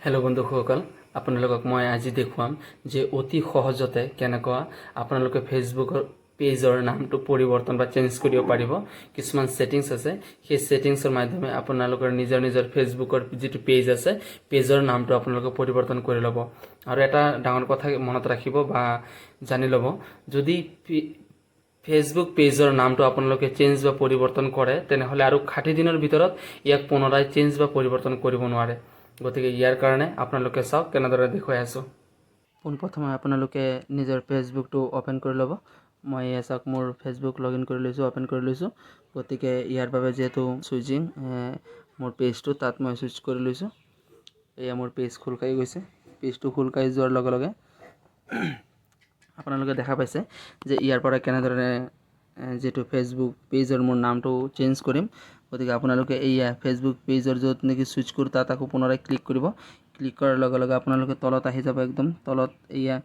Hello' বন্ধুসকল, আপোনালোকক মই আজি দেখুৱাম যে অতি সহজতে কেনেকুৱা আপোনালোকে ফেচবুকৰ পেজৰ নামটো পৰিৱৰ্তন বা চেঞ্জ কৰিব পাৰিব। কিছুমান ছেটিংছ আছে, সেই ছেটিংছৰ মাধ্যমে আপোনালোকৰ নিজৰ ফেচবুকৰ যিটো পেজ আছে পেজৰ নামটো আপোনালোকে পৰিৱৰ্তন কৰি ল'ব। আৰু এটা ডাঙৰ কথা মনত ৰাখিব বা জানি ল'ব, যদি ফেচবুক পেজৰ নামটো আপোনালোকে চেঞ্জ বা পৰিৱৰ্তন কৰে তেনেহ'লে আৰু 60 দিনৰ ভিতৰত ইয়াক পুনৰাই চেঞ্জ বা পৰিৱৰ্তন কৰিব নোৱাৰে। গতিকে ইয়াৰ কাৰণে আপোনালোকে চাওক কেনেদৰে দেখুৱাই আছোঁ। পোনপ্ৰথমে আপোনালোকে নিজৰ ফেচবুকটো অ'পেন কৰি ল'ব। মই চাওক মোৰ ফেচবুক লগ ইন কৰি লৈছোঁ, অ'পেন কৰি লৈছোঁ। গতিকে ইয়াৰ বাবে যিহেতু চুইজিং মোৰ পেজটো তাত মই চুইচ কৰি লৈছোঁ। এয়া মোৰ পেজ খোল খাই গৈছে। পেজটো খোল খাই যোৱাৰ লগে লগে আপোনালোকে দেখা পাইছে যে ইয়াৰ পৰা কেনেদৰে যেটো ফেচবুক পেজৰ মোৰ নামটো চেঞ্জ কৰিম। গতিকে আপোনালোকে এইয়া ফেচবুক পেজৰ য'ত নেকি চুইচ কৰি তাত আকৌ পুনৰাই ক্লিক কৰিব। ক্লিক কৰাৰ লগে লগে আপোনালোকে তলত আহি যাব, একদম তলত এইয়া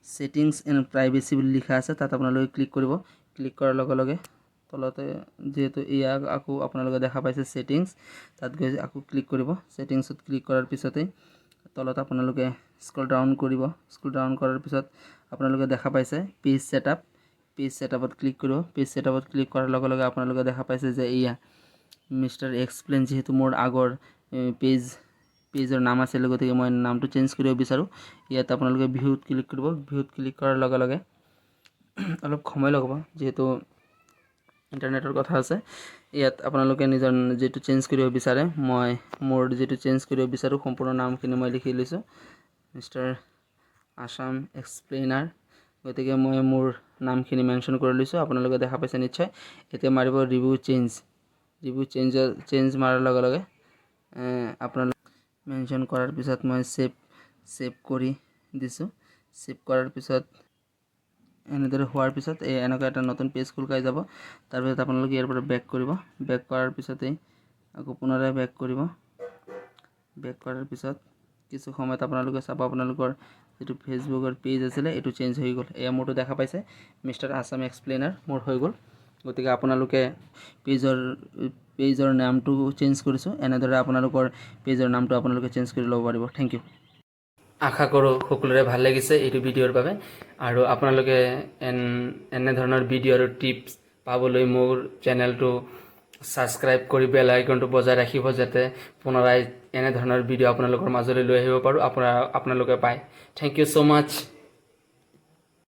ছেটিংছ এণ্ড প্ৰাইভেচি বুলি লিখা আছে, তাত আপোনালোকে ক্লিক কৰিব। ক্লিক কৰাৰ লগে লগে তলতে যেহেতু এইয়া আকৌ আপোনালোকে দেখা পাইছে ছেটিংছ, তাত গৈ আকৌ ক্লিক কৰিব। ছেটিংছত ক্লিক কৰাৰ পিছতেই তলত আপোনালোকে স্ক্ৰল ডাউন কৰিব। স্ক্ৰল ডাউন কৰাৰ পিছত আপোনালোকে দেখা পাইছে পেজ ছেটআপ। পেজ ছেটআপত ক্লিক কৰিব। পেজ ছেটআপত ক্লিক কৰাৰ লগে লগে আপোনালোকে দেখা পাইছে যে এইয়া মিষ্টাৰ এক্সপ্লেইন, যিহেতু মোৰ আগৰ পেজৰ নাম আছিলে, গতিকে মই নামটো চেঞ্জ কৰিব বিচাৰোঁ। ইয়াত আপোনালোকে ভিউত ক্লিক কৰিব। ভিউত ক্লিক কৰাৰ লগে লগে অলপ সময় লগাব, যিহেতু ইণ্টাৰনেটৰ কথা আছে। ইয়াত আপোনালোকে নিজৰ যিটো চেঞ্জ কৰিব বিচাৰে, মই মোৰ যিটো চেঞ্জ কৰিব বিচাৰোঁ সম্পূৰ্ণ নামখিনি মই লিখি লৈছোঁ, মিষ্টাৰ আছাম এক্সপ্লেইনাৰ। গতিকে মই মোৰ নামখিনি মেনশ্যন কৰি লৈছোঁ, আপোনালোকে দেখা পাইছে নিশ্চয়। এতিয়া মাৰিব ৰিভিউ চেঞ্জ। ৰিভিউ চেঞ্জ মাৰাৰ লগে লগে আপোনালোকে মেনশ্যন কৰাৰ পিছত মই ছেভ কৰি দিছোঁ। ছেভ কৰাৰ পিছত এনেদৰে হোৱাৰ পিছত এনেকুৱা এটা নতুন পেজ খোল খাই যাব। তাৰপিছত আপোনালোকে ইয়াৰ পৰা বেক কৰিব। বেক কৰাৰ পিছতেই আকৌ পুনৰাই বেক কৰিব। বেক কৰাৰ পিছত কিছু সময়ত আপোনালোকে চাব আপোনালোকৰ যিটো ফেচবুকৰ পেজ আছিলে এইটো চেঞ্জ হৈ গ'ল। এয়া মোৰটো দেখা পাইছে, মিষ্টাৰ আছাম এক্সপ্লেইনাৰ মোৰ হৈ গ'ল। গতিকে আপোনালোকে পেজৰ নামটো চেঞ্জ কৰিছোঁ, এনেদৰে আপোনালোকৰ পেজৰ নামটো আপোনালোকে চেঞ্জ কৰি ল'ব পাৰিব। Thank U. আশা কৰোঁ সকলোৰে ভাল লাগিছে এইটো ভিডিঅ'ৰ বাবে, আৰু আপোনালোকে এনেধৰণৰ ভিডিঅ' আৰু টিপছ পাবলৈ মোৰ চেনেলটো ছাবস্ক্ৰাইব কৰি বেল আইকনটো বজাই ৰাখিব, যাতে পুনৰাই এনেধৰণৰ ভিডিঅ' আপোনালোকৰ মাজলৈ লৈ আহিব পাৰোঁ, আপোনালোকে পায়। Thank you so' much.